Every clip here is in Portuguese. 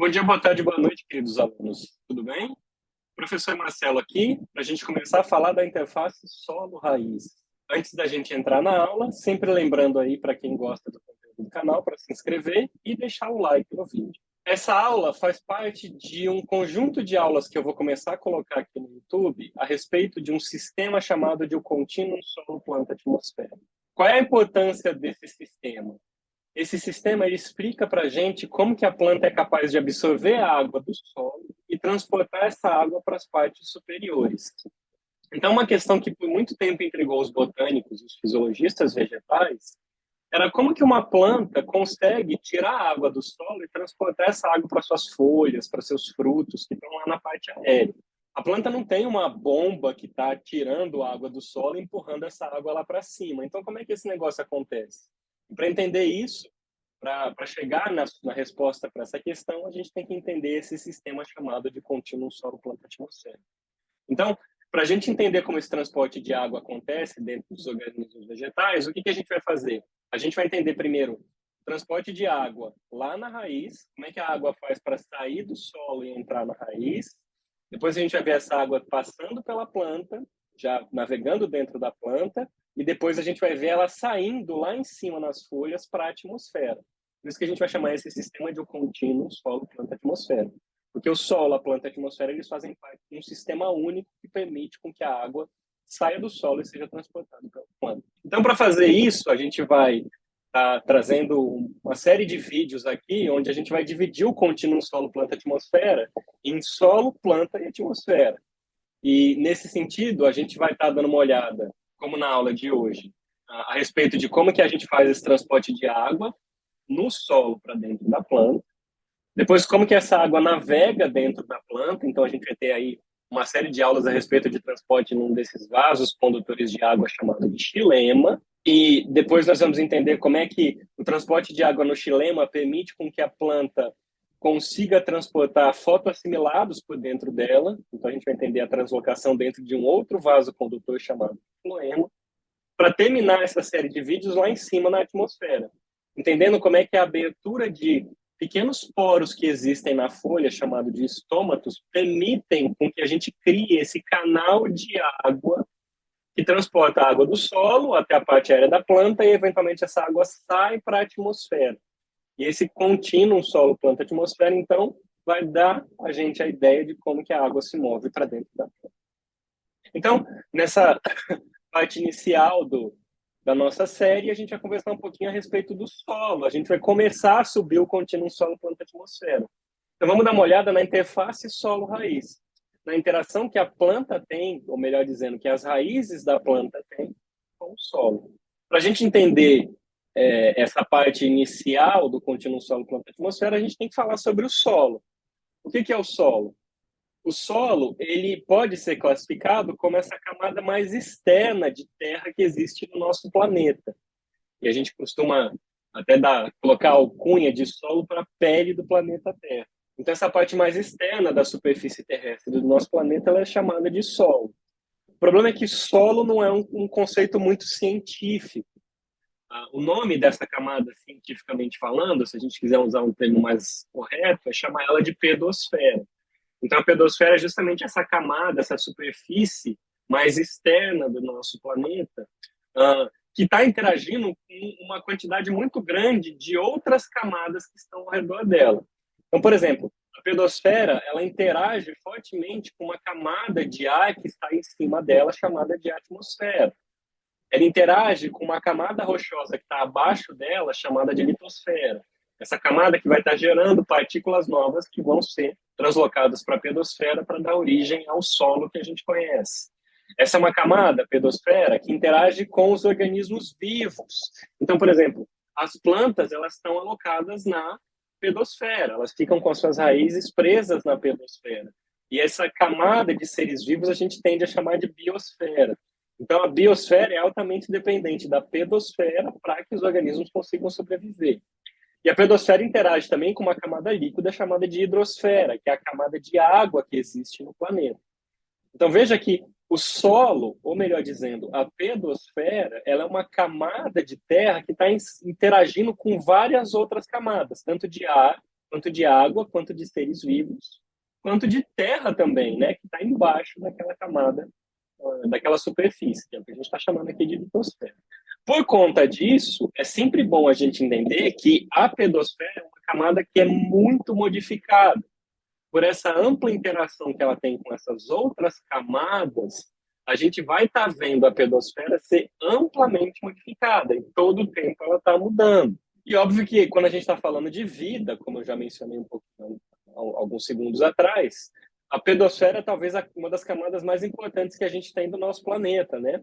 Bom dia, boa tarde, boa noite, queridos alunos. Tudo bem? Professor Marcelo aqui, para a gente começar a falar da interface solo-raiz. Antes da gente entrar na aula, sempre lembrando aí para quem gosta do conteúdo do canal, para se inscrever e deixar o like no vídeo. Essa aula faz parte de um conjunto de aulas que eu vou começar a colocar aqui no YouTube a respeito de um sistema chamado de o contínuo solo-planta-atmosfera. Qual é a importância desse sistema? Esse sistema ele explica para a gente como que a planta é capaz de absorver a água do solo e transportar essa água para as partes superiores. Então, uma questão que por muito tempo intrigou os botânicos, os fisiologistas vegetais, era como que uma planta consegue tirar a água do solo e transportar essa água para suas folhas, para seus frutos, que estão lá na parte aérea. A planta não tem uma bomba que está tirando a água do solo e empurrando essa água lá para cima. Então, como é que esse negócio acontece? Para entender isso, para chegar na resposta para essa questão, a gente tem que entender esse sistema chamado de contínuo solo-planta-atmosfera. Então, para a gente entender como esse transporte de água acontece dentro dos organismos vegetais, o que a gente vai fazer? A gente vai entender primeiro o transporte de água lá na raiz, como é que a água faz para sair do solo e entrar na raiz. Depois a gente vai ver essa água passando pela planta, já navegando dentro da planta, e depois a gente vai ver ela saindo lá em cima nas folhas para a atmosfera. Por isso que a gente vai chamar esse sistema de o contínuo solo-planta-atmosfera. Porque o solo, a planta e a atmosfera, eles fazem parte de um sistema único que permite com que a água saia do solo e seja transportada pela planta. Então, para fazer isso, a gente vai estar trazendo uma série de vídeos aqui, onde a gente vai dividir o contínuo solo-planta-atmosfera em solo, planta e atmosfera. E, nesse sentido, a gente vai estar dando uma olhada, como na aula de hoje, a respeito de como que a gente faz esse transporte de água no solo para dentro da planta. Depois, como que essa água navega dentro da planta. Então, a gente vai ter aí uma série de aulas a respeito de transporte num desses vasos condutores de água chamado de xilema. E depois nós vamos entender como é que o transporte de água no xilema permite com que a planta consiga transportar fotoassimilados por dentro dela. Então, a gente vai entender a translocação dentro de um outro vaso condutor chamado floema, para terminar essa série de vídeos lá em cima na atmosfera, entendendo como é que a abertura de pequenos poros que existem na folha, chamado de estômatos, permitem com que a gente crie esse canal de água que transporta a água do solo até a parte aérea da planta e, eventualmente, essa água sai para a atmosfera. E esse contínuo solo-planta-atmosfera, então, vai dar a gente a ideia de como que a água se move para dentro da planta. Então, nessa parte inicial da nossa série, a gente vai conversar um pouquinho a respeito do solo. A gente vai começar a subir o contínuo solo-planta-atmosfera. Então, vamos dar uma olhada na interface solo-raiz, na interação que a planta tem, ou melhor dizendo, que as raízes da planta têm com o solo. Para a gente entender essa parte inicial do contínuo solo-planta-atmosfera, a gente tem que falar sobre o solo. O que é o solo? O solo, ele pode ser classificado como essa camada mais externa de terra que existe no nosso planeta. E a gente costuma até colocar alcunha de solo para a pele do planeta Terra. Então, essa parte mais externa da superfície terrestre do nosso planeta, ela é chamada de solo. O problema é que solo não é um conceito muito científico. O nome dessa camada, cientificamente falando, se a gente quiser usar um termo mais correto, é chamar ela de pedosfera. Então, a pedosfera é justamente essa camada, essa superfície mais externa do nosso planeta, que está interagindo com uma quantidade muito grande de outras camadas que estão ao redor dela. Então, por exemplo, a pedosfera, ela interage fortemente com uma camada de ar que está em cima dela, chamada de atmosfera. Ela interage com uma camada rochosa que está abaixo dela, chamada de litosfera. Essa camada que vai estar gerando partículas novas que vão ser translocadas para a pedosfera para dar origem ao solo que a gente conhece. Essa é uma camada, a pedosfera, que interage com os organismos vivos. Então, por exemplo, as plantas, elas estão alocadas na pedosfera, elas ficam com as suas raízes presas na pedosfera. E essa camada de seres vivos a gente tende a chamar de biosfera. Então, a biosfera é altamente dependente da pedosfera para que os organismos consigam sobreviver. E a pedosfera interage também com uma camada líquida chamada de hidrosfera, que é a camada de água que existe no planeta. Então, veja que o solo, ou melhor dizendo, a pedosfera, ela é uma camada de terra que está interagindo com várias outras camadas, tanto de ar quanto de água, quanto de seres vivos, quanto de terra também, né, que está embaixo daquela camada, daquela superfície, que é o que a gente está chamando aqui de litosfera. Por conta disso, é sempre bom a gente entender que a pedosfera é uma camada que é muito modificada. Por essa ampla interação que ela tem com essas outras camadas, a gente vai estar vendo a pedosfera ser amplamente modificada, e todo o tempo ela está mudando. E óbvio que quando a gente está falando de vida, como eu já mencionei um pouquinho alguns segundos atrás, a pedosfera é talvez uma das camadas mais importantes que a gente tem do nosso planeta, né?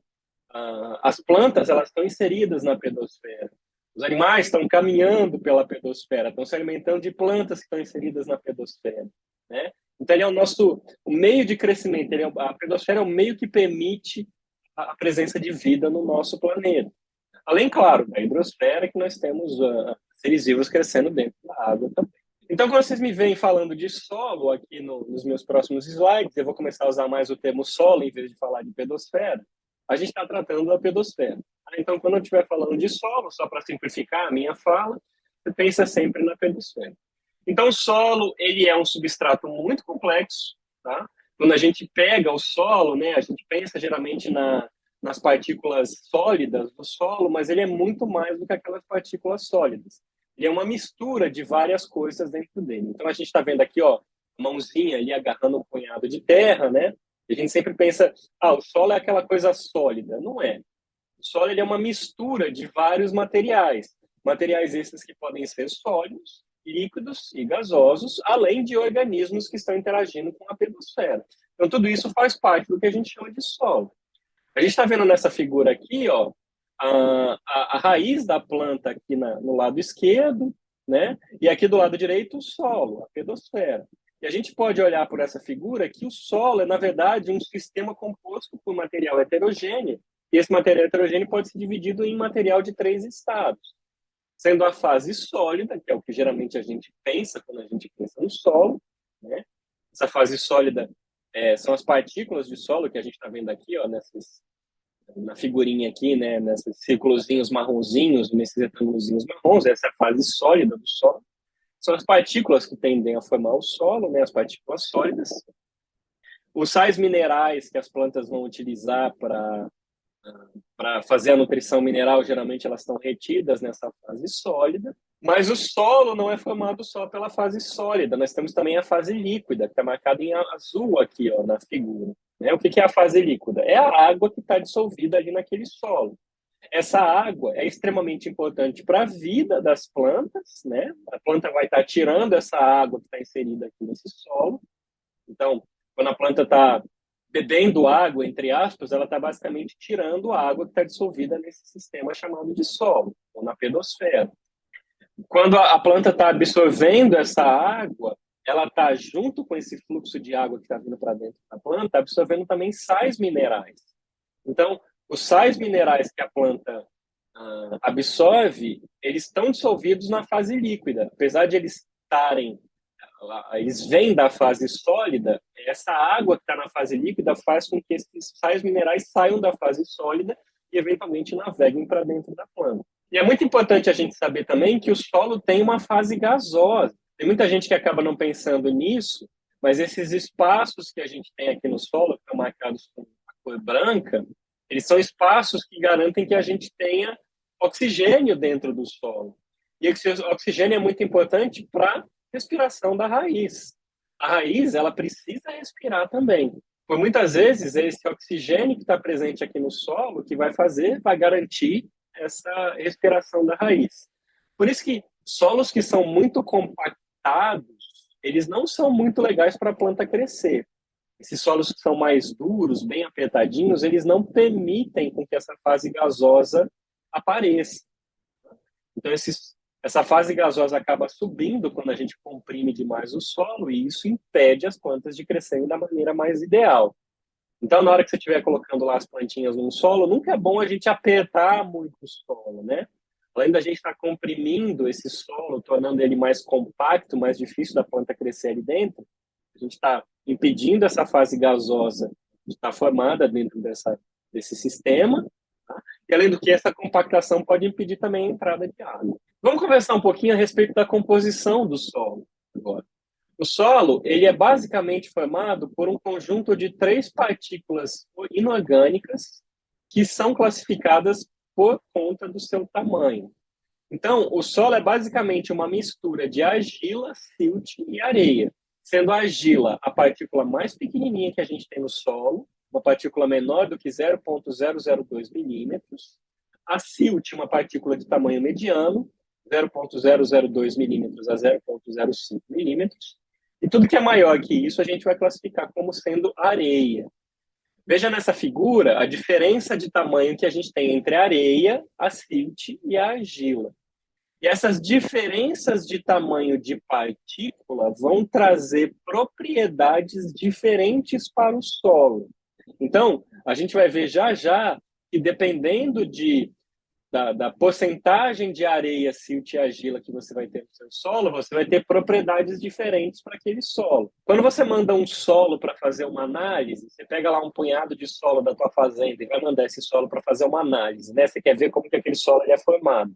As plantas, elas estão inseridas na pedosfera. Os animais estão caminhando pela pedosfera, estão se alimentando de plantas que estão inseridas na pedosfera, né? Então, ele é o meio de crescimento, a pedosfera é o meio que permite a presença de vida no nosso planeta. Além, claro, da hidrosfera, que nós temos seres vivos crescendo dentro da água também. Então, quando vocês me veem falando de solo aqui nos meus próximos slides, eu vou começar a usar mais o termo solo em vez de falar de pedosfera. A gente está tratando da pedosfera. Então, quando eu estiver falando de solo, só para simplificar a minha fala, você pensa sempre na pedosfera. Então, o solo, ele é um substrato muito complexo, tá? Quando a gente pega o solo, né, a gente pensa geralmente nas partículas sólidas do solo, mas ele é muito mais do que aquelas partículas sólidas. Ele é uma mistura de várias coisas dentro dele. Então, a gente está vendo aqui, ó, a mãozinha ali agarrando um punhado de terra, né? E a gente sempre pensa, o solo é aquela coisa sólida. Não é. O solo ele é uma mistura de vários materiais. Materiais esses que podem ser sólidos, líquidos e gasosos, além de organismos que estão interagindo com a pedosfera. Então, tudo isso faz parte do que a gente chama de solo. A gente está vendo nessa figura aqui, ó, a raiz da planta aqui no lado esquerdo, né? E aqui do lado direito o solo, a pedosfera. E a gente pode olhar por essa figura que o solo é, na verdade, um sistema composto por material heterogêneo, e esse material heterogêneo pode ser dividido em material de 3 estados, sendo a fase sólida, que é o que geralmente a gente pensa quando a gente pensa no solo, né? Essa fase sólida são as partículas de solo que a gente está vendo aqui, ó, na figurinha aqui, né, nesses círculozinhos marronzinhos, nesses retângulozinhos marrons, essa é a fase sólida do solo. São as partículas que tendem a formar o solo, né, as partículas sólidas. Os sais minerais que as plantas vão utilizar para fazer a nutrição mineral, geralmente elas estão retidas nessa fase sólida. Mas o solo não é formado só pela fase sólida, nós temos também a fase líquida, que está marcada em azul aqui, ó, na figura. O que é a fase líquida? É a água que está dissolvida ali naquele solo. Essa água é extremamente importante para a vida das plantas, né? A planta vai estar tirando essa água que está inserida aqui nesse solo. Então, quando a planta está bebendo água, entre aspas, ela está basicamente tirando a água que está dissolvida nesse sistema chamado de solo, ou na pedosfera. Quando a planta está absorvendo essa água, ela está junto com esse fluxo de água que está vindo para dentro da planta, absorvendo também sais minerais. Então, os sais minerais que a planta absorve, eles estão dissolvidos na fase líquida. Apesar de eles vêm da fase sólida, essa água que está na fase líquida faz com que esses sais minerais saiam da fase sólida e eventualmente naveguem para dentro da planta. E é muito importante a gente saber também que o solo tem uma fase gasosa. Tem muita gente que acaba não pensando nisso, mas esses espaços que a gente tem aqui no solo, que estão marcados com a cor branca, eles são espaços que garantem que a gente tenha oxigênio dentro do solo. E esse oxigênio é muito importante para a respiração da raiz. A raiz, ela precisa respirar também. Por muitas vezes, é esse oxigênio que está presente aqui no solo que vai garantir essa respiração da raiz. Por isso que solos que são muito compactados, eles não são muito legais para a planta crescer. Esses solos que são mais duros, bem apertadinhos, eles não permitem com que essa fase gasosa apareça. Então, essa fase gasosa acaba subindo quando a gente comprime demais o solo e isso impede as plantas de crescerem da maneira mais ideal. Então, na hora que você estiver colocando lá as plantinhas no solo, nunca é bom a gente apertar muito o solo, né? Além da gente estar comprimindo esse solo, tornando ele mais compacto, mais difícil da planta crescer ali dentro, a gente está impedindo essa fase gasosa de estar formada dentro desse sistema, tá? E além do que, essa compactação pode impedir também a entrada de água. Vamos conversar um pouquinho a respeito da composição do solo. agora. O solo, ele é basicamente formado por um conjunto de 3 partículas inorgânicas que são classificadas por conta do seu tamanho. Então, o solo é basicamente uma mistura de argila, silt e areia, sendo a argila a partícula mais pequenininha que a gente tem no solo, uma partícula menor do que 0,002 milímetros, a silt, uma partícula de tamanho mediano, 0,002 milímetros a 0,05 milímetros, e tudo que é maior que isso a gente vai classificar como sendo areia. Veja nessa figura a diferença de tamanho que a gente tem entre a areia, a silt e a argila. E essas diferenças de tamanho de partícula vão trazer propriedades diferentes para o solo. Então, a gente vai ver já já que dependendo da porcentagem de areia, silt e argila que você vai ter no seu solo, você vai ter propriedades diferentes para aquele solo. Quando você manda um solo para fazer uma análise, você pega lá um punhado de solo da tua fazenda e vai mandar esse solo para fazer uma análise, né? Você quer ver como que aquele solo é formado.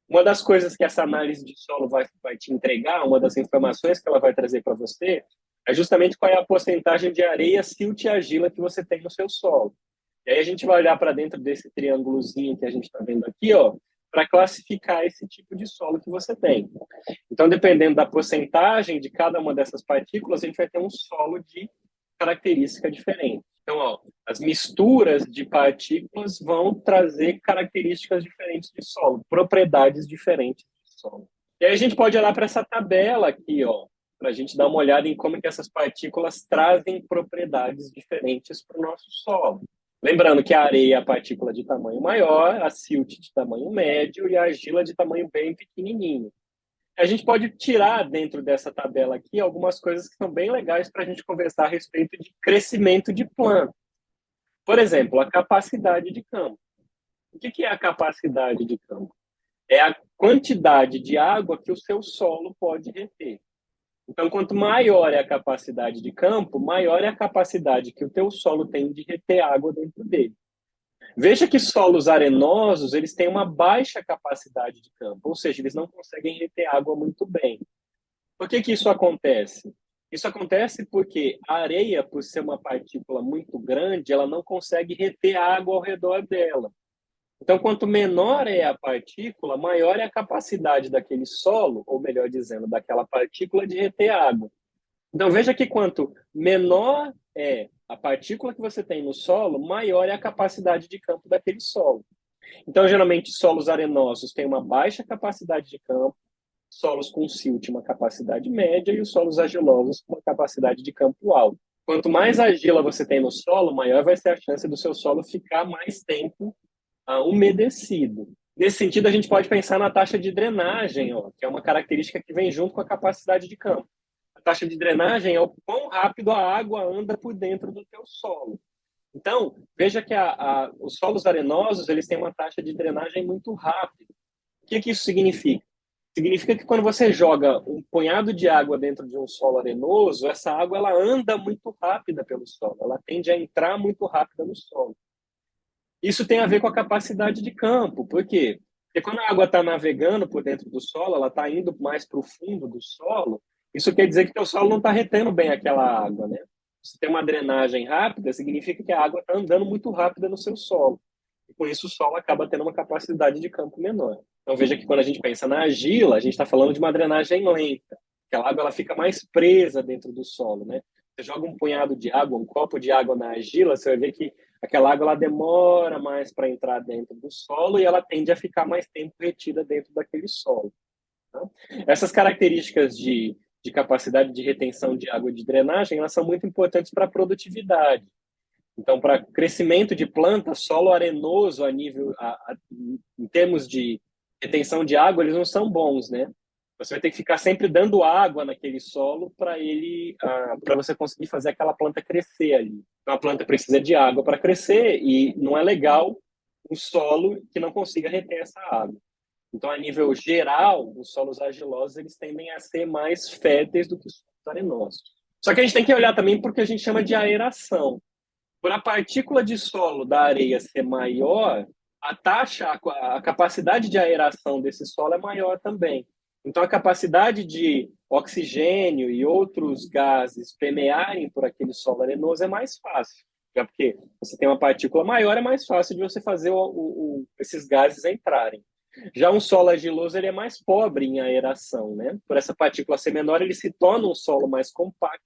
Uma das coisas que essa análise de solo vai te entregar, uma das informações que ela vai trazer para você, é justamente qual é a porcentagem de areia, silt e argila que você tem no seu solo. E aí a gente vai olhar para dentro desse triângulozinho que a gente está vendo aqui, ó, para classificar esse tipo de solo que você tem. Então, dependendo da porcentagem de cada uma dessas partículas, a gente vai ter um solo de característica diferente. Então, ó, as misturas de partículas vão trazer características diferentes de solo, propriedades diferentes de solo. E aí a gente pode olhar para essa tabela aqui, ó, para a gente dar uma olhada em como que essas partículas trazem propriedades diferentes para o nosso solo. Lembrando que a areia é a partícula de tamanho maior, a silt de tamanho médio e a argila de tamanho bem pequenininho. A gente pode tirar dentro dessa tabela aqui algumas coisas que são bem legais para a gente conversar a respeito de crescimento de planta. Por exemplo, a capacidade de campo. O que é a capacidade de campo? É a quantidade de água que o seu solo pode reter. Então, quanto maior é a capacidade de campo, maior é a capacidade que o teu solo tem de reter água dentro dele. Veja que solos arenosos, eles têm uma baixa capacidade de campo, ou seja, eles não conseguem reter água muito bem. Por que isso acontece? Isso acontece porque a areia, por ser uma partícula muito grande, ela não consegue reter água ao redor dela. Então, quanto menor é a partícula, maior é a capacidade daquele solo, ou melhor dizendo, daquela partícula de reter água. Então, veja que quanto menor é a partícula que você tem no solo, maior é a capacidade de campo daquele solo. Então, geralmente, solos arenosos têm uma baixa capacidade de campo, solos com silt uma capacidade média e os solos argilosos com uma capacidade de campo alta. Quanto mais argila você tem no solo, maior vai ser a chance do seu solo ficar mais tempo umedecido. Nesse sentido, a gente pode pensar na taxa de drenagem, ó, que é uma característica que vem junto com a capacidade de campo. A taxa de drenagem é o quão rápido a água anda por dentro do teu solo. Então, veja que os solos arenosos eles têm uma taxa de drenagem muito rápida. O que isso significa? Significa que quando você joga um punhado de água dentro de um solo arenoso, essa água ela anda muito rápida pelo solo, ela tende a entrar muito rápida no solo. Isso tem a ver com a capacidade de campo. Por quê? Porque quando a água está navegando por dentro do solo, ela está indo mais para o fundo do solo, isso quer dizer que o solo não está retendo bem aquela água, né? Se tem uma drenagem rápida, significa que a água está andando muito rápida no seu solo. E com isso o solo acaba tendo uma capacidade de campo menor. Então veja que quando a gente pensa na argila, a gente está falando de uma drenagem lenta. Aquela água ela fica mais presa dentro do solo, né? Você joga um punhado de água, um copo de água na argila, você vai ver que aquela água ela demora mais para entrar dentro do solo e ela tende a ficar mais tempo retida dentro daquele solo. Tá? Essas características de capacidade de retenção de água e de drenagem, elas são muito importantes para a produtividade. Então, para crescimento de planta, solo arenoso em termos de retenção de água, eles não são bons, né? Você vai ter que ficar sempre dando água naquele solo para você conseguir fazer aquela planta crescer ali. Então, a planta precisa de água para crescer e não é legal um solo que não consiga reter essa água. Então, a nível geral, os solos argilosos eles tendem a ser mais férteis do que os solos arenosos. Só que a gente tem que olhar também porque a gente chama de aeração. Por a partícula de solo da areia ser maior, a capacidade de aeração desse solo é maior também. Então, a capacidade de oxigênio e outros gases permearem por aquele solo arenoso é mais fácil. Já porque você tem uma partícula maior, é mais fácil de você fazer esses gases entrarem. Já um solo argiloso ele é mais pobre em aeração, né? Por essa partícula ser menor, ele se torna um solo mais compacto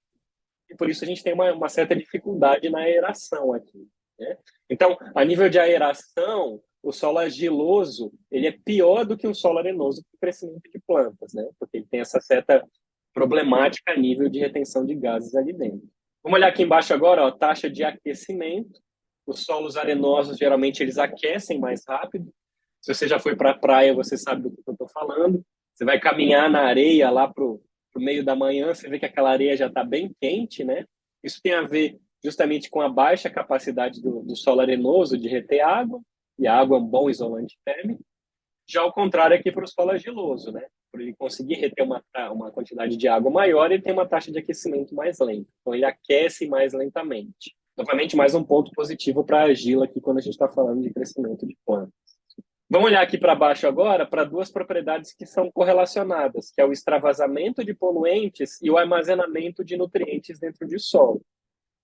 e por isso a gente tem uma certa dificuldade na aeração aqui, né? Então, a nível de aeração, o solo argiloso ele é pior do que um solo arenoso para o crescimento de plantas, né? Porque ele tem essa certa problemática a nível de retenção de gases ali dentro. Vamos olhar aqui embaixo agora, ó, taxa de aquecimento. Os solos arenosos, geralmente, eles aquecem mais rápido. Se você já foi para a praia, você sabe do que eu estou falando. Você vai caminhar na areia lá para o meio da manhã, você vê que aquela areia já está bem quente, né? Isso tem a ver justamente com a baixa capacidade do solo arenoso de reter água, e a água é um bom isolante térmico. Já ao contrário aqui para o solo argiloso, né? Por ele conseguir reter uma quantidade de água maior, ele tem uma taxa de aquecimento mais lenta. Então, ele aquece mais lentamente. Novamente, mais um ponto positivo para a argila aqui quando a gente está falando de crescimento de plantas. Vamos olhar aqui para baixo agora para duas propriedades que são correlacionadas, que é o extravasamento de poluentes e o armazenamento de nutrientes dentro do solo.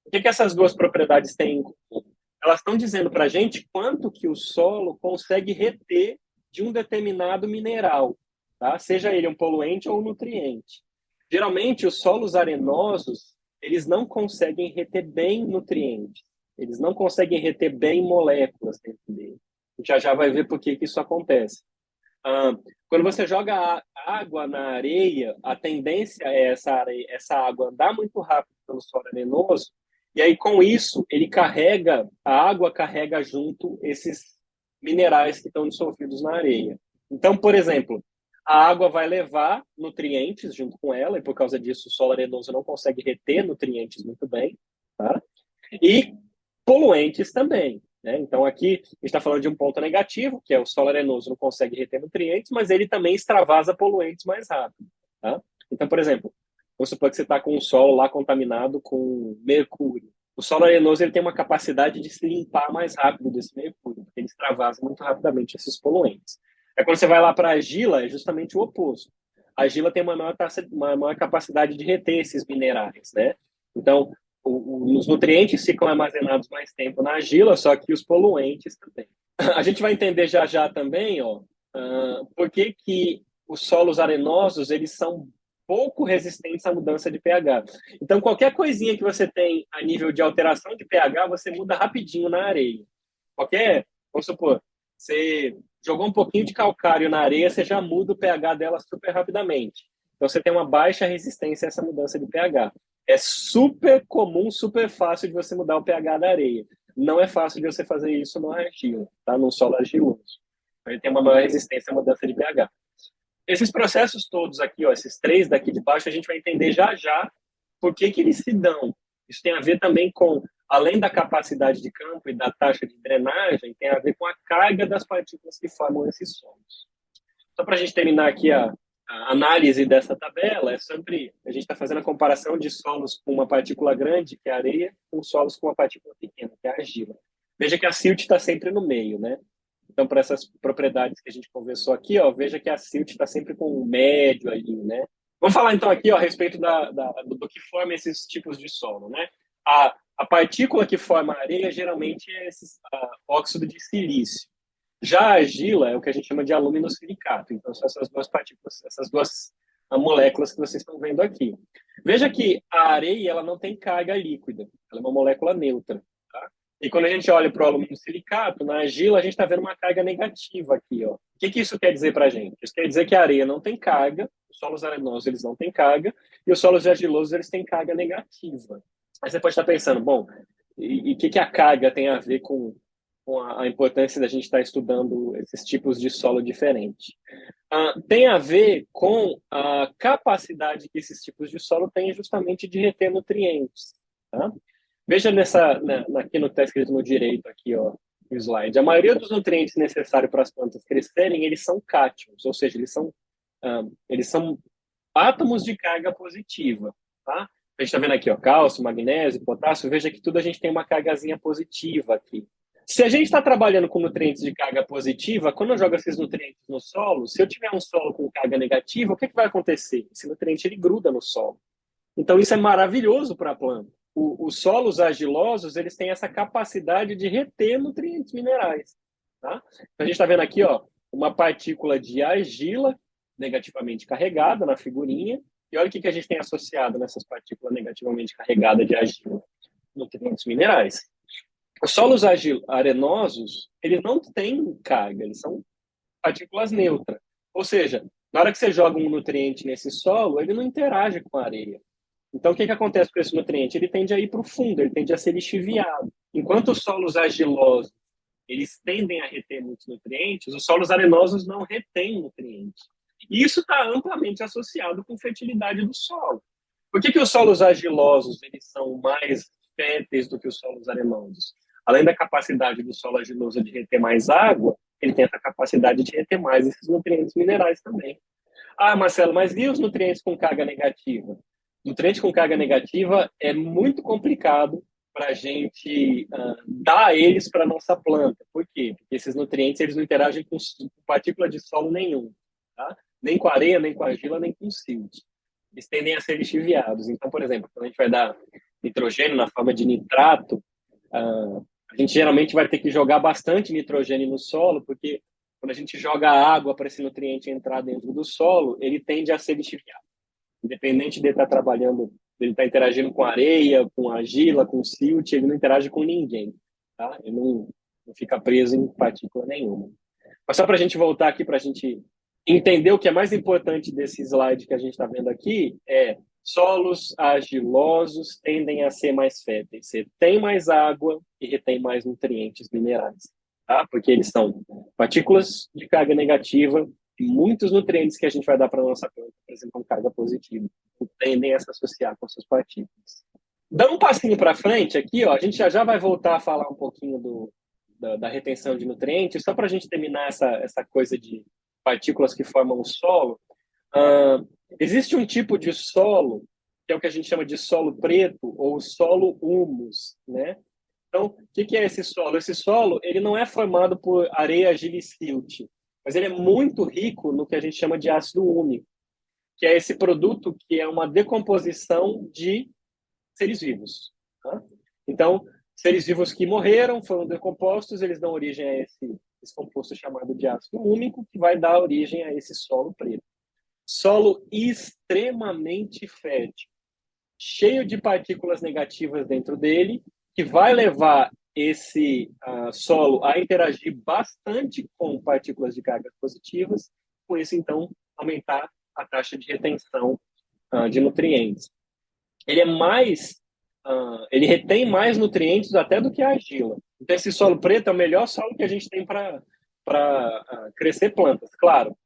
O que essas duas propriedades têm em comum? Elas estão dizendo para a gente quanto que o solo consegue reter de um determinado mineral, tá? Seja ele um poluente ou um nutriente. Geralmente, os solos arenosos, eles não conseguem reter bem nutrientes, eles não conseguem reter bem moléculas dentro dele. A gente já vai ver por que isso acontece. Quando você joga água na areia, a tendência é essa água andar muito rápido pelo solo arenoso, e aí com isso a água carrega junto esses minerais que estão dissolvidos na areia. Então, por exemplo, a água vai levar nutrientes junto com ela, e por causa disso o solo arenoso não consegue reter nutrientes muito bem, tá? E poluentes também, né? Então, aqui a gente está falando de um ponto negativo, que é o solo arenoso não consegue reter nutrientes, mas ele também extravasa poluentes mais rápido. Tá? Então, por exemplo, vamos supor que você está com um solo lá contaminado com mercúrio. O solo arenoso ele tem uma capacidade de se limpar mais rápido desse mercúrio, porque ele extravasa muito rapidamente esses poluentes. É quando você vai lá para a argila, é justamente o oposto. A argila tem uma maior capacidade de reter esses minerais, né? Então, os nutrientes ficam armazenados mais tempo na argila, só que os poluentes também. A gente vai entender já já também, ó, por que os solos arenosos eles são pouco resistentes à mudança de pH. Então, qualquer coisinha que você tem a nível de alteração de pH, você muda rapidinho na areia. Vamos supor, você jogou um pouquinho de calcário na areia, você já muda o pH dela super rapidamente. Então, você tem uma baixa resistência a essa mudança de pH. É super comum, super fácil de você mudar o pH da areia. Não é fácil de você fazer isso no argila, tá? No solo argiloso. Ele tem uma maior resistência à mudança de pH. Esses processos todos aqui, ó, esses três daqui de baixo, a gente vai entender já já por que eles se dão. Isso tem a ver também com, além da capacidade de campo e da taxa de drenagem, tem a ver com a carga das partículas que formam esses solos. Só para a gente terminar aqui a análise dessa tabela, é sempre a gente está fazendo a comparação de solos com uma partícula grande, que é a areia, com solos com uma partícula pequena, que é a argila. Veja que a silt está sempre no meio, né? Então, para essas propriedades que a gente conversou aqui, ó, veja que a silt está sempre com o médio ali, né? Vamos falar então aqui ó, a respeito do que forma esses tipos de solo, né? A partícula que forma a areia geralmente é esse óxido de silício. Já a argila é o que a gente chama de aluminosilicato. Então, são essas duas partículas, essas duas moléculas que vocês estão vendo aqui. Veja que a areia ela não tem carga líquida, ela é uma molécula neutra. Tá? E quando a gente olha para o aluminosilicato, na argila, a gente está vendo uma carga negativa aqui. Ó. O que isso quer dizer para a gente? Isso quer dizer que a areia não tem carga, os solos arenosos eles não têm carga, e os solos argilosos eles têm carga negativa. Aí você pode estar pensando, bom, e o que a carga tem a ver com a importância da gente estar estudando esses tipos de solo diferente. Tem a ver com a capacidade que esses tipos de solo têm justamente de reter nutrientes. Tá? Veja aqui no que está escrito no direito, aqui, ó, no slide. A maioria dos nutrientes necessários para as plantas crescerem, eles são cátions, ou seja, eles são átomos de carga positiva. Tá? A gente está vendo aqui, ó, cálcio, magnésio, potássio. Veja que tudo a gente tem uma cargazinha positiva aqui. Se a gente está trabalhando com nutrientes de carga positiva, quando eu jogo esses nutrientes no solo, se eu tiver um solo com carga negativa, o que vai acontecer? Esse nutriente ele gruda no solo. Então, isso é maravilhoso para a planta. Os solos argilosos, eles têm essa capacidade de reter nutrientes minerais. Tá? Então, a gente está vendo aqui, ó, uma partícula de argila negativamente carregada na figurinha. E olha o que a gente tem associado nessas partículas negativamente carregadas de argila. Nutrientes minerais. Os solos arenosos, eles não têm carga, eles são partículas neutras. Ou seja, na hora que você joga um nutriente nesse solo, ele não interage com a areia. Então, o que acontece com esse nutriente? Ele tende a ir para o fundo, ele tende a ser lixiviado. Enquanto os solos argilosos, eles tendem a reter muitos nutrientes, os solos arenosos não retêm nutrientes. E isso está amplamente associado com fertilidade do solo. Por que os solos argilosos eles são mais férteis do que os solos arenosos? Além da capacidade do solo argiloso de reter mais água, ele tem essa capacidade de reter mais esses nutrientes minerais também. Ah, Marcelo, mas e os nutrientes com carga negativa? Nutriente com carga negativa é muito complicado para a gente dar eles para a nossa planta. Por quê? Porque esses nutrientes eles não interagem com partícula de solo nenhum. Tá? Nem com areia, nem com argila, nem com silt. Eles tendem a ser lixiviados. Então, por exemplo, quando a gente vai dar nitrogênio na forma de nitrato, a gente geralmente vai ter que jogar bastante nitrogênio no solo, porque quando a gente joga água para esse nutriente entrar dentro do solo, ele tende a ser lixiviado. Independente de ele estar trabalhando, ele estar interagindo com areia, com argila, com silt, ele não interage com ninguém. Tá? Ele não fica preso em partícula nenhuma. Mas só para a gente voltar aqui, para a gente entender o que é mais importante desse slide que a gente está vendo aqui, solos argilosos tendem a ser mais férteis. Você tem mais água e retém mais nutrientes minerais. Tá? Porque eles são partículas de carga negativa e muitos nutrientes que a gente vai dar para a nossa planta apresentam carga positiva, que tendem a se associar com essas partículas. Dando um passinho para frente aqui, ó, a gente já vai voltar a falar um pouquinho da retenção de nutrientes, só para a gente terminar essa coisa de partículas que formam o solo. Existe um tipo de solo, que é o que a gente chama de solo preto, ou solo humus, né? Então, o que é esse solo? Esse solo ele não é formado por areia, argila e silt, mas ele é muito rico no que a gente chama de ácido úmico, que é esse produto que é uma decomposição de seres vivos. Tá? Então, seres vivos que morreram, foram decompostos, eles dão origem a esse composto chamado de ácido úmico, que vai dar origem a esse solo preto. Solo extremamente fértil, cheio de partículas negativas dentro dele, que vai levar esse solo a interagir bastante com partículas de cargas positivas, com isso, então, aumentar a taxa de retenção de nutrientes. Ele ele retém mais nutrientes até do que a argila. Então, esse solo preto é o melhor solo que a gente tem para crescer plantas. Claro,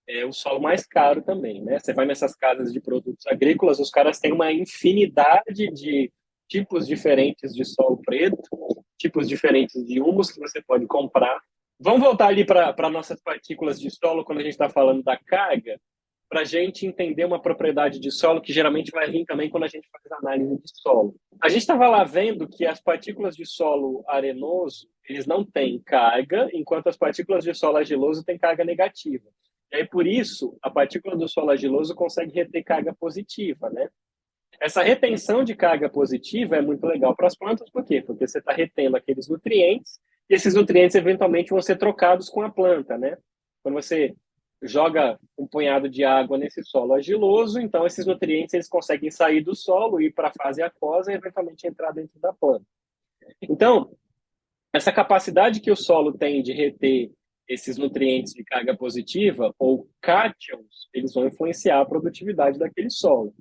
é o solo mais caro também, né? Você vai nessas casas de produtos agrícolas, os caras têm uma infinidade de tipos diferentes de solo preto, tipos diferentes de humus que você pode comprar. Vamos voltar ali para nossas partículas de solo quando a gente está falando da carga, para a gente entender uma propriedade de solo que geralmente vai vir também quando a gente faz análise de solo. A gente estava lá vendo que as partículas de solo arenoso, eles não têm carga, enquanto as partículas de solo argiloso têm carga negativa. E aí, por isso, a partícula do solo argiloso consegue reter carga positiva, né? Essa retenção de carga positiva é muito legal para as plantas, por quê? Porque você está retendo aqueles nutrientes, e esses nutrientes eventualmente vão ser trocados com a planta, né? Quando você joga um punhado de água nesse solo argiloso, então esses nutrientes eles conseguem sair do solo, ir para a fase aquosa e eventualmente entrar dentro da planta. Então, essa capacidade que o solo tem de reter esses nutrientes de carga positiva, ou cátions, eles vão influenciar a produtividade daquele solo.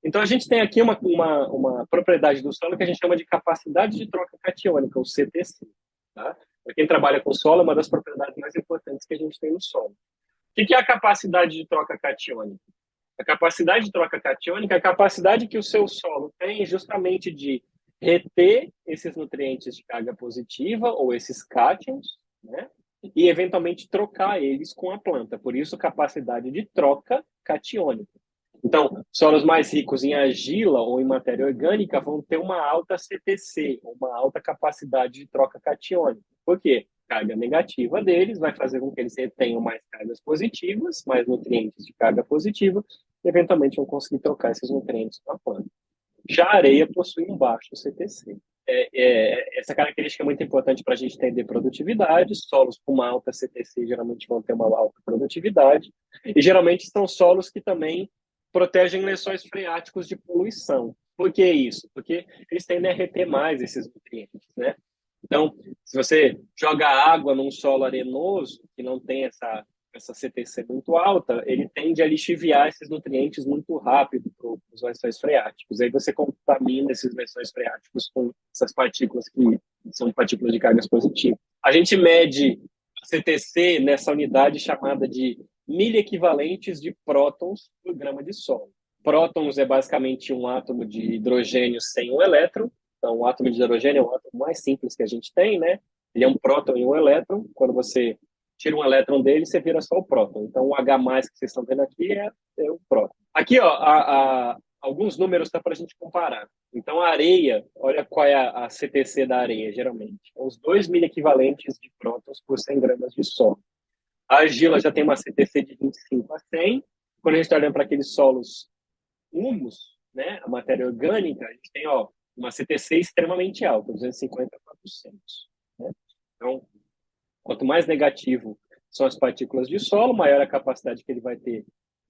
Então, a gente tem aqui uma propriedade do solo que a gente chama de capacidade de troca catiônica, ou CTC. Tá? Para quem trabalha com solo, é uma das propriedades mais importantes que a gente tem no solo. O que é a capacidade de troca catiônica? A capacidade de troca catiônica é a capacidade que o seu solo tem justamente de reter esses nutrientes de carga positiva, ou esses cátions, né? E eventualmente trocar eles com a planta. Por isso, capacidade de troca catiônica. Então, solos mais ricos em argila ou em matéria orgânica vão ter uma alta CTC, uma alta capacidade de troca catiônica. Por quê? Carga negativa deles vai fazer com que eles retenham mais cargas positivas, mais nutrientes de carga positiva, e eventualmente vão conseguir trocar esses nutrientes para a planta. Já a areia possui um baixo CTC. Essa característica é muito importante para a gente entender produtividade. Solos com uma alta CTC geralmente vão ter uma alta produtividade, e geralmente são solos que também protegem lençóis freáticos de poluição. Por que isso? Porque eles tendem a reter mais esses nutrientes, né? Então, se você joga água num solo arenoso, que não tem essa CTC muito alta, ele tende a lixiviar esses nutrientes muito rápido para os lençóis freáticos. Aí você contamina esses lençóis freáticos com essas partículas que são partículas de cargas positivas. A gente mede a CTC nessa unidade chamada de miliequivalentes de prótons por grama de solo. Prótons é basicamente um átomo de hidrogênio sem um elétron. Então, o átomo de hidrogênio é o átomo mais simples que a gente tem, né? Ele é um próton e um elétron. Quando você tira um elétron dele, você vira só o próton. Então, o H+, que vocês estão vendo aqui é o próton. Aqui, ó, alguns números dá para a gente comparar. Então, a areia, olha qual é a CTC da areia, geralmente. Os 2 miliequivalentes de prótons por 100 gramas de solo. A argila já tem uma CTC de 25 a 100. Quando a gente está olhando para aqueles solos humus, né, a matéria orgânica, a gente tem uma CTC extremamente alta, 250 a 400. Né? Então, quanto mais negativo são as partículas de solo, maior a capacidade que ele vai ter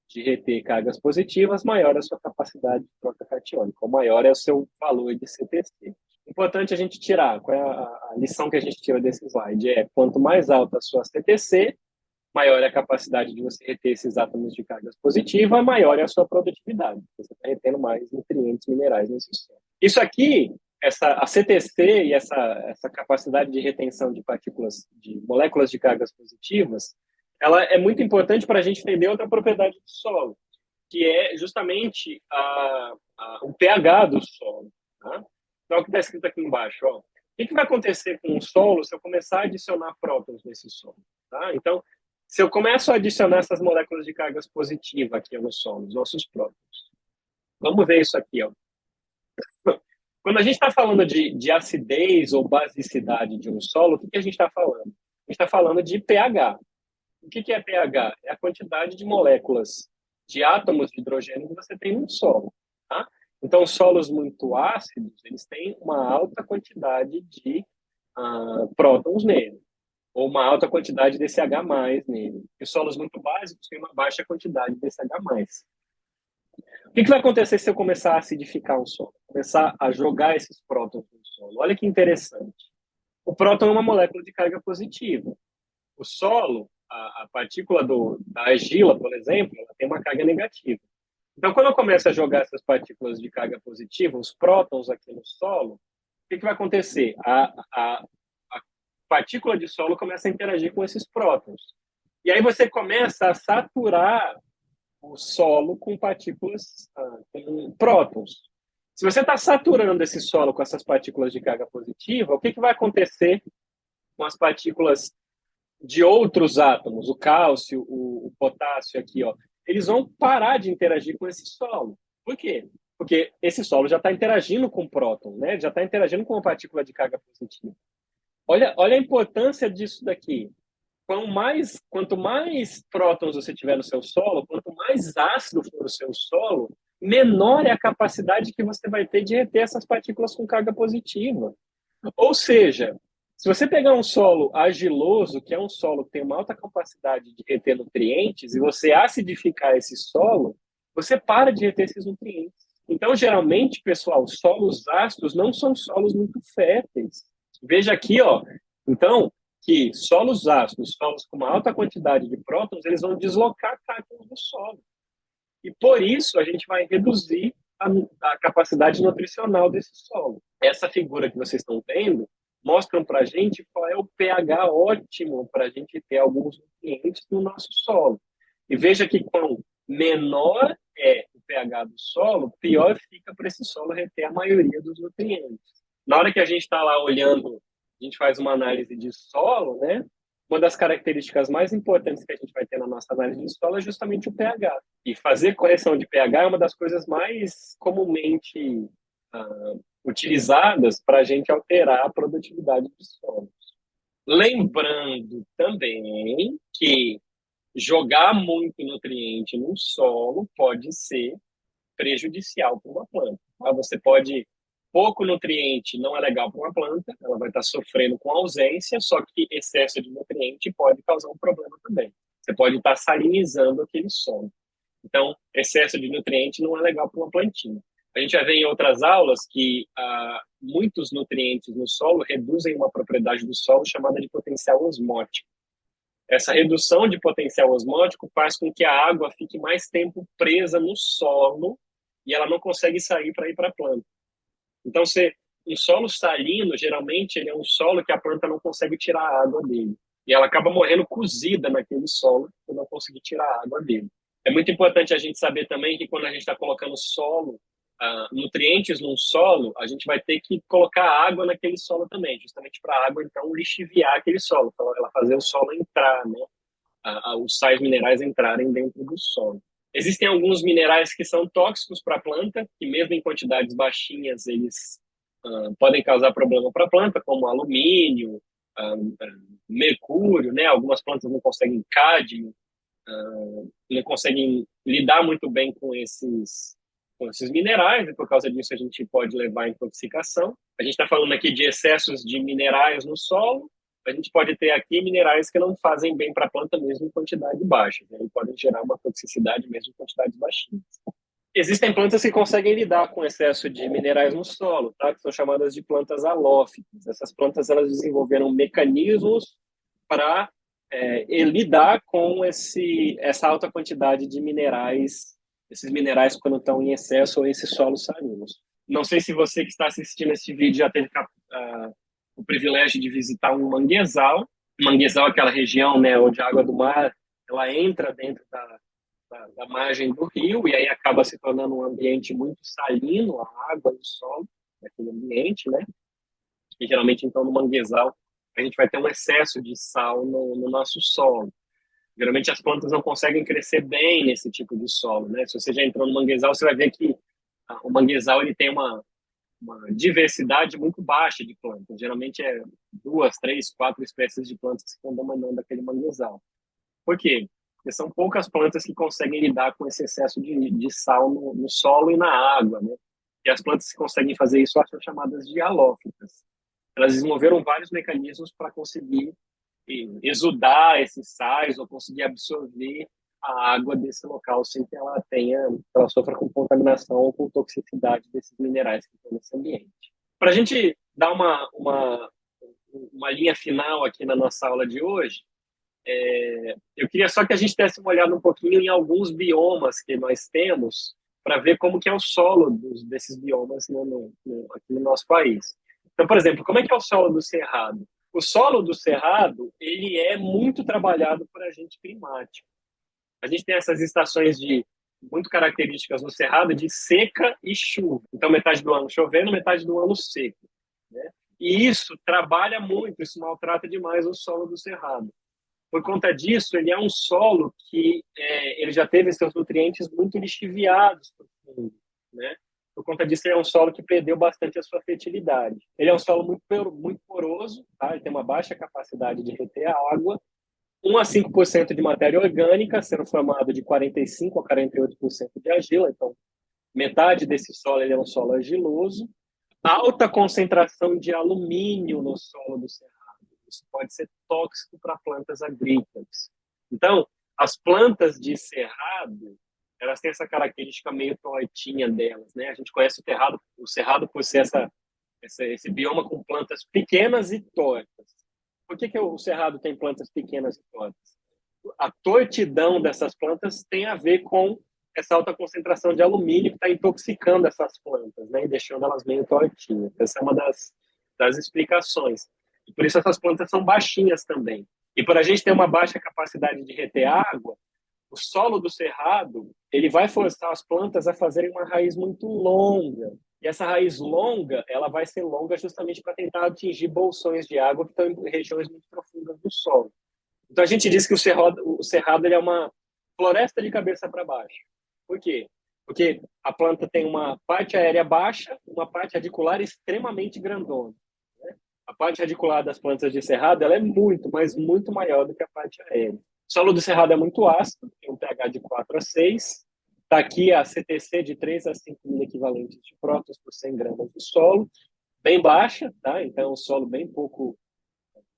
de reter cargas positivas, maior a sua capacidade de troca catiônica, ou maior é o seu valor de CTC. Importante a gente tirar, qual é a lição que a gente tira desse slide? Quanto mais alta a sua CTC, maior é a capacidade de você reter esses átomos de cargas positiva, maior é a sua produtividade. Você está retendo mais nutrientes minerais nesse solo. Isso aqui, a CTC e essa capacidade de retenção de partículas, de moléculas de cargas positivas, ela é muito importante para a gente entender outra propriedade do solo, que é justamente o pH do solo. Tá? Então, o que está escrito aqui embaixo, ó. O que vai acontecer com o solo se eu começar a adicionar prótons nesse solo? Tá? Então, se eu começo a adicionar essas moléculas de cargas positivas aqui no solo, os nossos prótons, vamos ver isso aqui, ó. Quando a gente está falando de acidez ou basicidade de um solo, o que a gente está falando? A gente está falando de pH. O que é pH? É a quantidade de moléculas de átomos de hidrogênio que você tem no solo. Tá? Então, solos muito ácidos, eles têm uma alta quantidade de prótons nele, ou uma alta quantidade desse H+, nele. E solos muito básicos têm uma baixa quantidade desse H+. O que vai acontecer se eu começar a acidificar um solo? Começar a jogar esses prótons no solo? Olha que interessante. O próton é uma molécula de carga positiva. O solo, a partícula da argila, por exemplo, ela tem uma carga negativa. Então, quando eu começo a jogar essas partículas de carga positiva, os prótons aqui no solo, o que vai acontecer? A partícula de solo começa a interagir com esses prótons. E aí você começa a saturar o solo com partículas, com prótons. Se você está saturando esse solo com essas partículas de carga positiva, o que vai acontecer com as partículas de outros átomos, o cálcio, o potássio aqui, ó? Eles vão parar de interagir com esse solo. Por quê? Porque esse solo já está interagindo com o próton, né? Já está interagindo com uma partícula de carga positiva. Olha a importância disso daqui. Quanto mais prótons você tiver no seu solo, quanto mais ácido for o seu solo, menor é a capacidade que você vai ter de reter essas partículas com carga positiva. Ou seja, se você pegar um solo argiloso, que é um solo que tem uma alta capacidade de reter nutrientes, e você acidificar esse solo, você para de reter esses nutrientes. Então, geralmente, pessoal, solos ácidos não são solos muito férteis. Veja aqui, ó. Então, que solos ácidos, solos com uma alta quantidade de prótons, eles vão deslocar cátions do solo. E por isso a gente vai reduzir a capacidade nutricional desse solo. Essa figura que vocês estão vendo mostra para a gente qual é o pH ótimo para a gente ter alguns nutrientes no nosso solo. E veja que quanto menor é o pH do solo, pior fica para esse solo reter a maioria dos nutrientes. Na hora que a gente está lá olhando, a gente faz uma análise de solo, né? Uma das características mais importantes que a gente vai ter na nossa análise de solo é justamente o pH. E fazer correção de pH é uma das coisas mais comumente utilizadas para a gente alterar a produtividade dos solos. Lembrando também que jogar muito nutriente no solo pode ser prejudicial para uma planta. Tá? Você pode pouco nutriente não é legal para uma planta, ela vai estar sofrendo com ausência, só que excesso de nutriente pode causar um problema também. Você pode estar salinizando aquele solo. Então, excesso de nutriente não é legal para uma plantinha. A gente vai ver em outras aulas que muitos nutrientes no solo reduzem uma propriedade do solo chamada de potencial osmótico. Essa redução de potencial osmótico faz com que a água fique mais tempo presa no solo e ela não consegue sair para ir para a planta. Então, um solo salino, geralmente, ele é um solo que a planta não consegue tirar a água dele. E ela acaba morrendo cozida naquele solo por não conseguir tirar a água dele. É muito importante a gente saber também que quando a gente está colocando nutrientes num solo, a gente vai ter que colocar água naquele solo também, justamente para a água, então, lixiviar aquele solo, para ela fazer o solo entrar, né? Os sais minerais entrarem dentro do solo. Existem alguns minerais que são tóxicos para a planta, que mesmo em quantidades baixinhas, eles podem causar problema para a planta, como alumínio, mercúrio, né? Algumas plantas não conseguem cádmio, não conseguem lidar muito bem com esses minerais, e por causa disso a gente pode levar a intoxicação. A gente está falando aqui de excessos de minerais no solo, a gente pode ter aqui minerais que não fazem bem para a planta mesmo em quantidade baixa, né? E podem gerar uma toxicidade mesmo em quantidades baixinhas. Existem plantas que conseguem lidar com excesso de minerais no solo, tá? Que são chamadas de plantas halófitas. Essas plantas elas desenvolveram mecanismos para lidar com essa alta quantidade de minerais, esses minerais quando estão em excesso ou esses solos salinos. Não sei se você que está assistindo esse vídeo já teve o privilégio de visitar um manguezal. Manguezal é aquela região, né, onde a água do mar ela entra dentro da margem do rio e aí acaba se tornando um ambiente muito salino, a água e o solo naquele ambiente, né? E geralmente, então, no manguezal, a gente vai ter um excesso de sal no nosso solo. Geralmente as plantas não conseguem crescer bem nesse tipo de solo, né? Se você já entrou no manguezal, você vai ver que o manguezal ele tem uma diversidade muito baixa de plantas. Geralmente é 2, 3, 4 espécies de plantas que estão dominando aquele manguezal. Por quê? Porque são poucas plantas que conseguem lidar com esse excesso de sal no solo e na água, né? E as plantas que conseguem fazer isso são chamadas de halófitas. Elas desenvolveram vários mecanismos para conseguir exudar esses sais ou conseguir absorver a água desse local sem que ela sofra com contaminação ou com toxicidade desses minerais que estão nesse ambiente. Para a gente dar uma linha final aqui na nossa aula de hoje, eu queria só que a gente desse uma olhada um pouquinho em alguns biomas que nós temos para ver como que é o solo desses biomas aqui no nosso país. Então, por exemplo, como é que é o solo do Cerrado? O solo do Cerrado, ele é muito trabalhado por agente climático. A gente tem essas estações muito características no Cerrado de seca e chuva. Então, metade do ano chovendo, metade do ano seco, né? E isso trabalha muito, isso maltrata demais o solo do Cerrado. Por conta disso, ele é um solo que ele já teve seus nutrientes muito lixiviados para o fundo, né? Por conta disso, ele é um solo que perdeu bastante a sua fertilidade. Ele é um solo muito poroso, tá? Ele tem uma baixa capacidade de reter a água, 1 a 5% de matéria orgânica, sendo formado de 45 a 48% de argila. Então, metade desse solo ele é um solo argiloso. Alta concentração de alumínio no solo do Cerrado. Isso pode ser tóxico para plantas agrícolas. Então, as plantas de cerrado, elas têm essa característica meio tortinha delas, né? A gente conhece o cerrado por ser esse bioma com plantas pequenas e tortas. Por que o cerrado tem plantas pequenas e tortas? A tortidão dessas plantas tem a ver com essa alta concentração de alumínio que está intoxicando essas plantas, né, e deixando elas meio tortinhas. Essa é uma das explicações. E por isso essas plantas são baixinhas também. E por a gente ter uma baixa capacidade de reter água, o solo do cerrado ele vai forçar as plantas a fazerem uma raiz muito longa. E essa raiz longa, ela vai ser longa justamente para tentar atingir bolsões de água que estão em regiões muito profundas do solo. Então a gente diz que o cerrado ele é uma floresta de cabeça para baixo. Por quê? Porque a planta tem uma parte aérea baixa, uma parte radicular extremamente grandona, né? A parte radicular das plantas de cerrado ela é muito, mas muito maior do que a parte aérea. O solo do cerrado é muito ácido, tem um pH de 4 a 6. Está aqui a CTC de 3 a 5 mil equivalentes de prótons por 100 gramas de solo, bem baixa, tá? Então, um solo bem pouco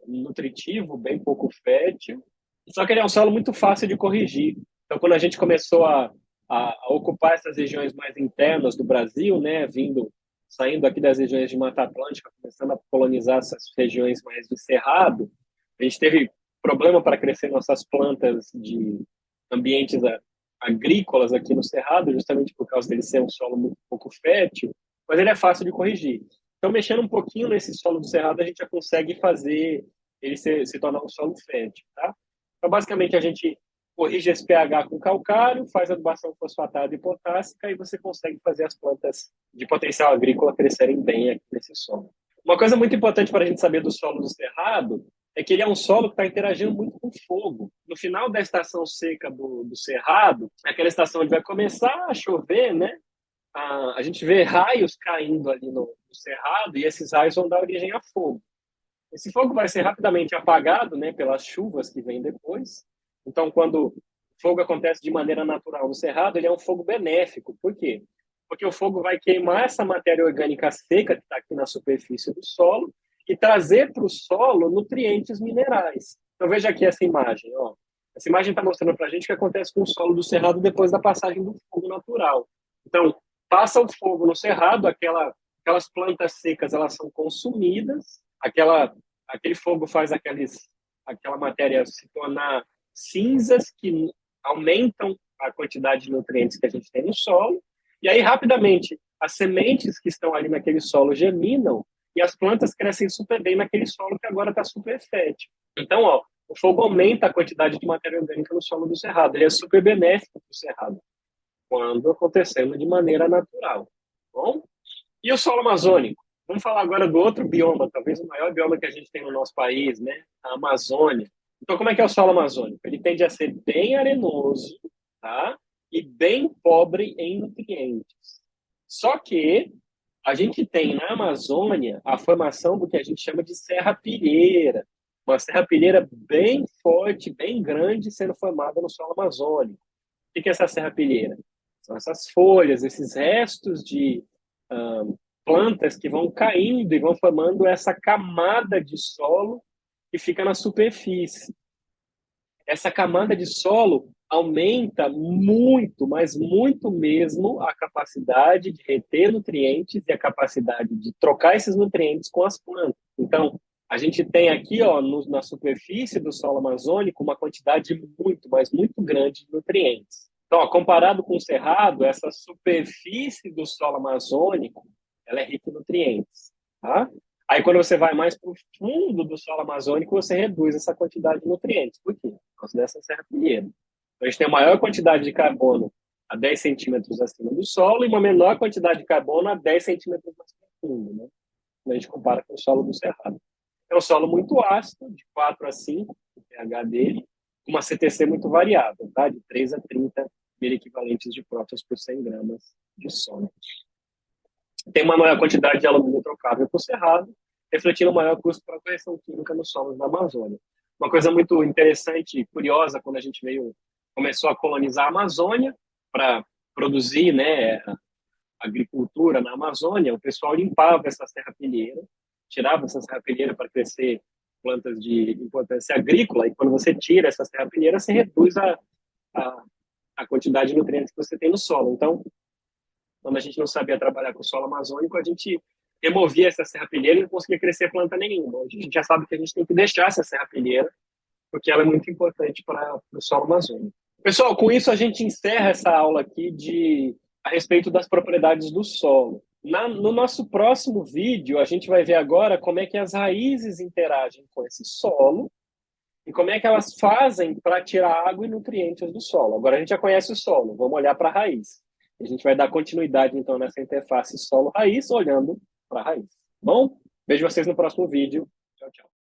nutritivo, bem pouco fértil. Só que ele é um solo muito fácil de corrigir. Então, quando a gente começou a ocupar essas regiões mais internas do Brasil, né, saindo aqui das regiões de Mata Atlântica, começando a colonizar essas regiões mais de cerrado, a gente teve problema para crescer nossas plantas de ambientes agrícolas aqui no cerrado, justamente por causa dele ser um solo muito pouco fértil, mas ele é fácil de corrigir. Então, mexendo um pouquinho nesse solo do cerrado, a gente já consegue fazer ele se tornar um solo fértil, tá? Então, basicamente, a gente corrige esse pH com calcário, faz adubação fosfatada e potássica e você consegue fazer as plantas de potencial agrícola crescerem bem aqui nesse solo. Uma coisa muito importante para a gente saber do solo do cerrado é que ele é um solo que está interagindo muito com fogo. No final da estação seca do cerrado, é aquela estação onde vai começar a chover, né? A gente vê raios caindo ali no cerrado e esses raios vão dar origem a fogo. Esse fogo vai ser rapidamente apagado, né, pelas chuvas que vêm depois. Então, quando o fogo acontece de maneira natural no cerrado, ele é um fogo benéfico. Por quê? Porque o fogo vai queimar essa matéria orgânica seca que está aqui na superfície do solo e trazer para o solo nutrientes minerais. Então, veja aqui essa imagem. Ó. Essa imagem está mostrando para a gente o que acontece com o solo do cerrado depois da passagem do fogo natural. Então, passa o fogo no cerrado, aquelas plantas secas elas são consumidas, aquele fogo faz aquela matéria se tornar cinzas que aumentam a quantidade de nutrientes que a gente tem no solo, e aí rapidamente as sementes que estão ali naquele solo germinam e as plantas crescem super bem naquele solo que agora está super fértil. Então, ó, o fogo aumenta a quantidade de matéria orgânica no solo do cerrado, ele é super benéfico para o cerrado, quando acontecendo de maneira natural. Bom? E o solo amazônico? Vamos falar agora do outro bioma, talvez o maior bioma que a gente tem no nosso país, né? A Amazônia. Então, como é que é o solo amazônico? Ele tende a ser bem arenoso, tá? E bem pobre em nutrientes. Só que a gente tem na Amazônia a formação do que a gente chama de serrapilheira. Uma serrapilheira bem forte, bem grande, sendo formada no solo amazônico. O que é essa serrapilheira? São essas folhas, esses restos de plantas que vão caindo e vão formando essa camada de solo que fica na superfície. Essa camada de solo aumenta muito, mas muito mesmo, a capacidade de reter nutrientes e a capacidade de trocar esses nutrientes com as plantas. Então, a gente tem aqui, ó, na superfície do solo amazônico, uma quantidade muito, mas muito grande de nutrientes. Então, ó, comparado com o cerrado, essa superfície do solo amazônico, ela é rica em nutrientes, tá? Aí, quando você vai mais para o fundo do solo amazônico, você reduz essa quantidade de nutrientes. Por quê? Por causa dessa serrapilheira. Então, a gente tem uma maior quantidade de carbono a 10 centímetros acima do solo e uma menor quantidade de carbono a 10 centímetros mais profundo, né? Quando a gente compara com o solo do cerrado. É um solo muito ácido, de 4 a 5, o pH dele, com uma CTC muito variável, tá? De 3 a 30 mil equivalentes de prótons por 100 gramas de solo. Tem uma maior quantidade de alumínio trocável para o cerrado, refletindo um maior custo para a correção química nos solos da Amazônia. Uma coisa muito interessante e curiosa, quando a gente começou a colonizar a Amazônia para produzir, né, agricultura na Amazônia, o pessoal limpava essa serrapilheira, tirava essa serrapilheira para crescer plantas de importância agrícola, e quando você tira essa serrapilheira, você reduz a quantidade de nutrientes que você tem no solo. Então, quando a gente não sabia trabalhar com o solo amazônico, a gente removia essa serrapilheira e não conseguia crescer planta nenhuma. Hoje a gente já sabe que a gente tem que deixar essa serrapilheira, porque ela é muito importante para o solo amazônico. Pessoal, com isso a gente encerra essa aula aqui a respeito das propriedades do solo. No nosso próximo vídeo, a gente vai ver agora como é que as raízes interagem com esse solo e como é que elas fazem para tirar água e nutrientes do solo. Agora a gente já conhece o solo, vamos olhar para a raiz. A gente vai dar continuidade, então, nessa interface solo-raiz, olhando para a raiz. Bom, vejo vocês no próximo vídeo.